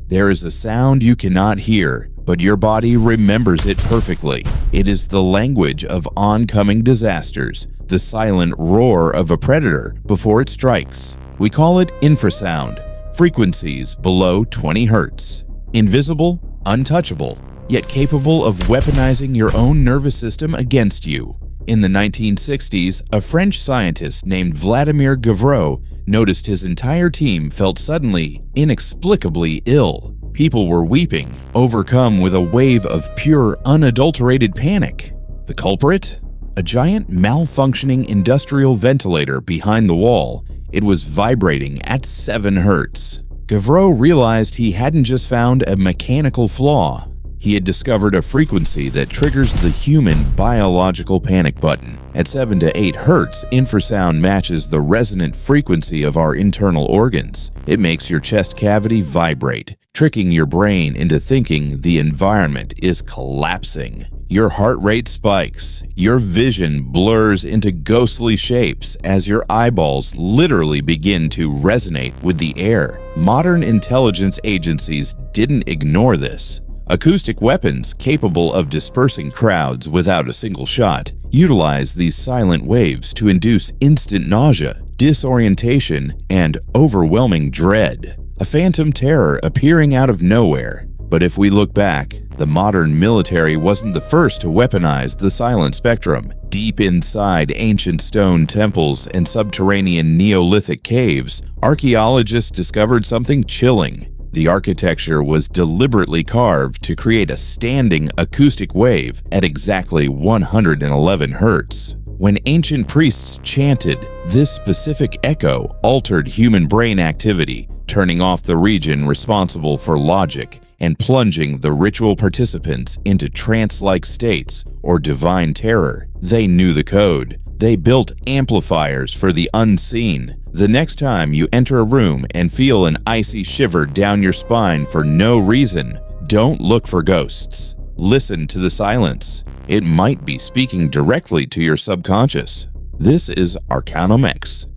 There is a sound you cannot hear, but your body remembers it perfectly. It is the language of oncoming disasters, the silent roar of a predator before it strikes. We call it infrasound, frequencies below 20 hertz. Invisible, untouchable, yet capable of weaponizing your own nervous system against you. In the 1960s, a French scientist named Vladimir Gavreau noticed his entire team felt suddenly, inexplicably ill. People were weeping, overcome with a wave of pure, unadulterated panic. The culprit? A giant malfunctioning industrial ventilator behind the wall. It was vibrating at 7 hertz. Gavreau realized he hadn't just found a mechanical flaw. He had discovered a frequency that triggers the human biological panic button. At 7 to 8 hertz, infrasound matches the resonant frequency of our internal organs. It makes your chest cavity vibrate, tricking your brain into thinking the environment is collapsing. Your heart rate spikes. Your vision blurs into ghostly shapes as your eyeballs literally begin to resonate with the air. Modern intelligence agencies didn't ignore this. Acoustic weapons capable of dispersing crowds without a single shot utilize these silent waves to induce instant nausea, disorientation, and overwhelming dread. A phantom terror appearing out of nowhere. But if we look back, the modern military wasn't the first to weaponize the silent spectrum. Deep inside ancient stone temples and subterranean Neolithic caves, archaeologists discovered something chilling. The architecture was deliberately carved to create a standing acoustic wave at exactly 111 hertz. When ancient priests chanted, this specific echo altered human brain activity, turning off the region responsible for logic and plunging the ritual participants into trance-like states or divine terror. They knew the code. They built amplifiers for the unseen. The next time you enter a room and feel an icy shiver down your spine for no reason, don't look for ghosts. Listen to the silence. It might be speaking directly to your subconscious. This is ArcanumX.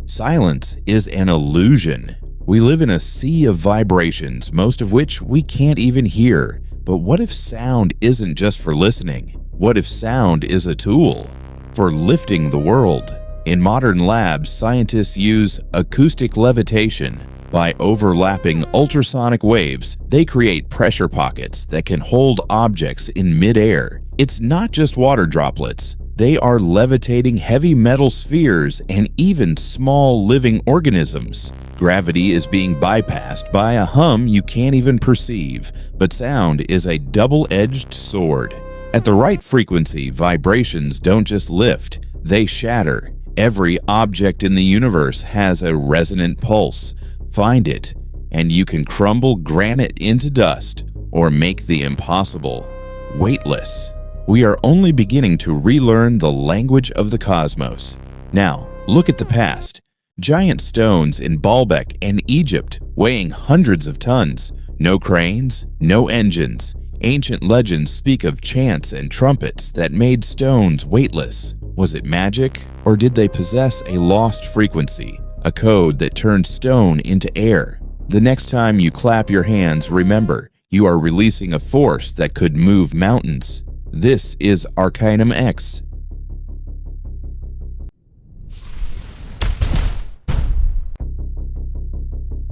Silence is an illusion. We live in a sea of vibrations, most of which we can't even hear. But what if sound isn't just for listening? What if sound is a tool for lifting the world? In modern labs, scientists use acoustic levitation. By overlapping ultrasonic waves, they create pressure pockets that can hold objects in midair. It's not just water droplets. They are levitating heavy metal spheres and even small living organisms. Gravity is being bypassed by a hum you can't even perceive, but sound is a double-edged sword. At the right frequency, vibrations don't just lift, they shatter. Every object in the universe has a resonant pulse. Find it, and you can crumble granite into dust or make the impossible weightless. We are only beginning to relearn the language of the cosmos. Now, look at the past. Giant stones in Baalbek and Egypt weighing hundreds of tons. No cranes, no engines. Ancient legends speak of chants and trumpets that made stones weightless. Was it magic, or did they possess a lost frequency, a code that turned stone into air? The next time you clap your hands, remember, you are releasing a force that could move mountains. This is ArcanumX.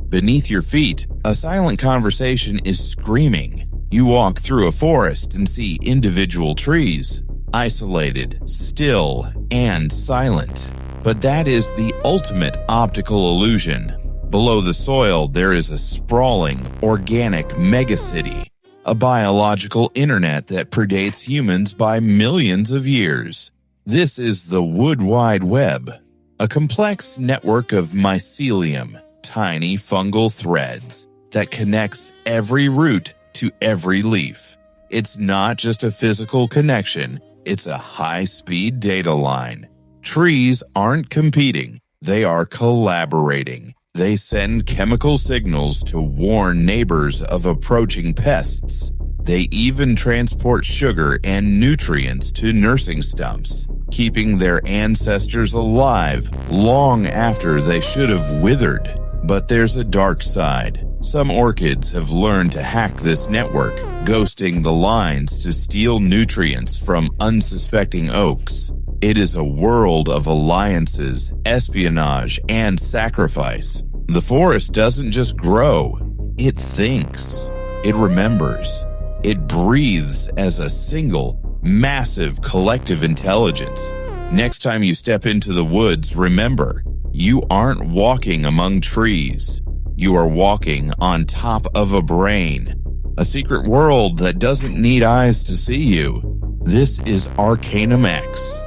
Beneath your feet, a silent conversation is screaming. You walk through a forest and see individual trees, isolated, still, and silent. But that is the ultimate optical illusion. Below the soil, there is a sprawling, organic megacity. A biological internet that predates humans by millions of years. This is the Wood Wide Web, a complex network of mycelium, tiny fungal threads that connects every root to every leaf. It's not just a physical connection, it's a high-speed data line. Trees aren't competing, they are collaborating. They send chemical signals to warn neighbors of approaching pests. They even transport sugar and nutrients to nursing stumps, keeping their ancestors alive long after they should have withered. But there's a dark side. Some orchids have learned to hack this network, ghosting the lines to steal nutrients from unsuspecting oaks. It is a world of alliances, espionage, and sacrifice. The forest doesn't just grow, it thinks. It remembers. It breathes as a single, massive collective intelligence. Next time you step into the woods, remember, you aren't walking among trees. You are walking on top of a brain. A secret world that doesn't need eyes to see you. This is ArcanumX.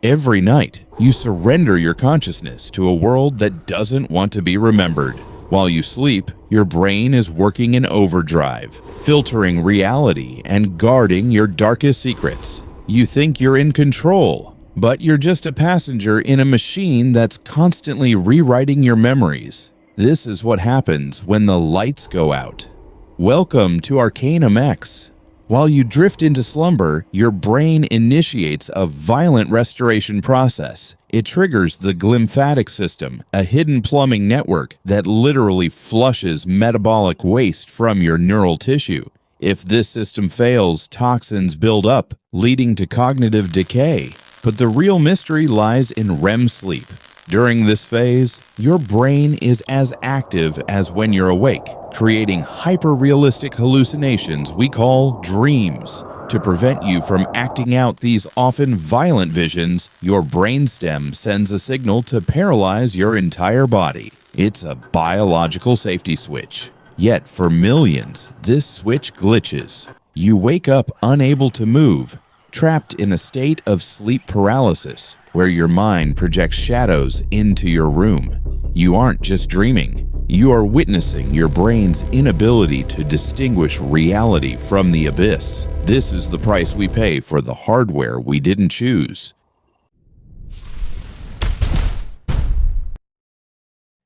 Every night, you surrender your consciousness to a world that doesn't want to be remembered. While you sleep, your brain is working in overdrive, filtering reality and guarding your darkest secrets. You think you're in control, but you're just a passenger in a machine that's constantly rewriting your memories. This is what happens when the lights go out. Welcome to ArcanumX. While you drift into slumber, your brain initiates a violent restoration process. It triggers the glymphatic system, a hidden plumbing network that literally flushes metabolic waste from your neural tissue. If this system fails, toxins build up, leading to cognitive decay. But the real mystery lies in REM sleep. During this phase, your brain is as active as when you're awake, creating hyper-realistic hallucinations we call dreams. To prevent you from acting out these often violent visions, your brainstem sends a signal to paralyze your entire body. It's a biological safety switch. Yet for millions, this switch glitches. You wake up unable to move, trapped in a state of sleep paralysis, where your mind projects shadows into your room. You aren't just dreaming. You are witnessing your brain's inability to distinguish reality from the abyss. This is the price we pay for the hardware we didn't choose.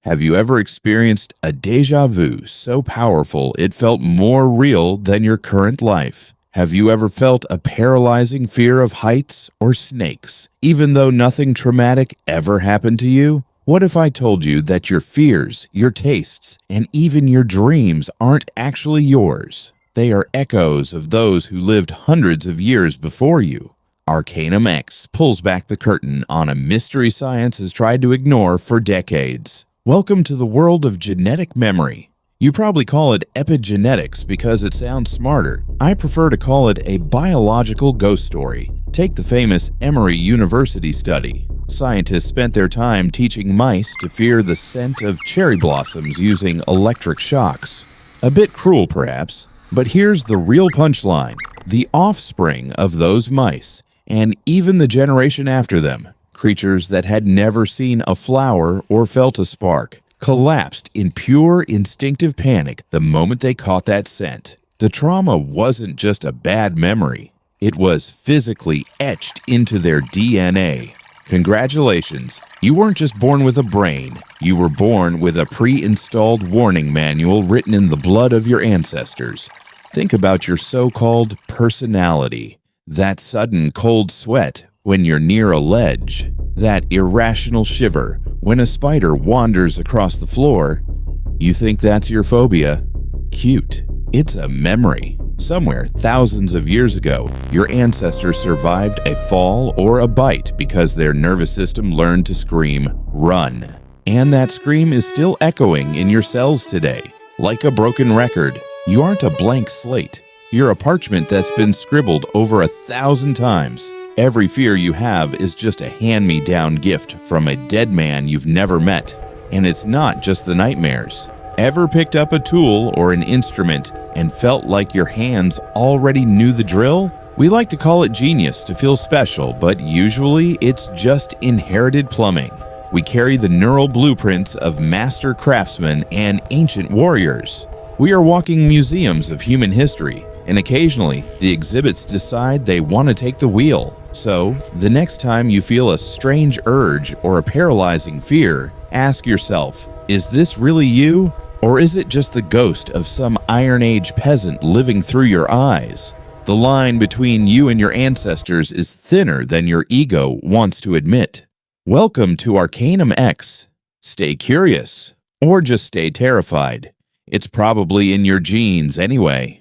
Have you ever experienced a déjà vu so powerful it felt more real than your current life? Have you ever felt a paralyzing fear of heights or snakes, even though nothing traumatic ever happened to you? What if I told you that your fears, your tastes, and even your dreams aren't actually yours? They are echoes of those who lived hundreds of years before you. ArcanumX pulls back the curtain on a mystery science has tried to ignore for decades. Welcome to the world of genetic memory. You probably call it epigenetics because it sounds smarter. I prefer to call it a biological ghost story. Take the famous Emory University study. Scientists spent their time teaching mice to fear the scent of cherry blossoms using electric shocks. A bit cruel, perhaps, but here's the real punchline. The offspring of those mice, and even the generation after them, creatures that had never seen a flower or felt a spark, collapsed in pure instinctive panic the moment they caught that scent. The trauma wasn't just a bad memory. It was physically etched into their DNA. Congratulations, you weren't just born with a brain. You were born with a pre-installed warning manual written in the blood of your ancestors. Think about your so-called personality. That sudden cold sweat when you're near a ledge. That irrational shiver when a spider wanders across the floor. You think that's your phobia? Cute. It's a memory. Somewhere thousands of years ago, your ancestors survived a fall or a bite because their nervous system learned to scream, "Run." And that scream is still echoing in your cells today. Like a broken record, you aren't a blank slate. You're a parchment that's been scribbled over 1,000 times. Every fear you have is just a hand-me-down gift from a dead man you've never met. And it's not just the nightmares. Ever picked up a tool or an instrument and felt like your hands already knew the drill? We like to call it genius to feel special, but usually it's just inherited plumbing. We carry the neural blueprints of master craftsmen and ancient warriors. We are walking museums of human history, and occasionally the exhibits decide they want to take the wheel. So, the next time you feel a strange urge or a paralyzing fear, ask yourself, Is this really you? Or is it just the ghost of some Iron Age peasant living through your eyes? The line between you and your ancestors is thinner than your ego wants to admit. Welcome to ArcanumX. Stay curious, or just stay terrified. It's probably in your genes anyway.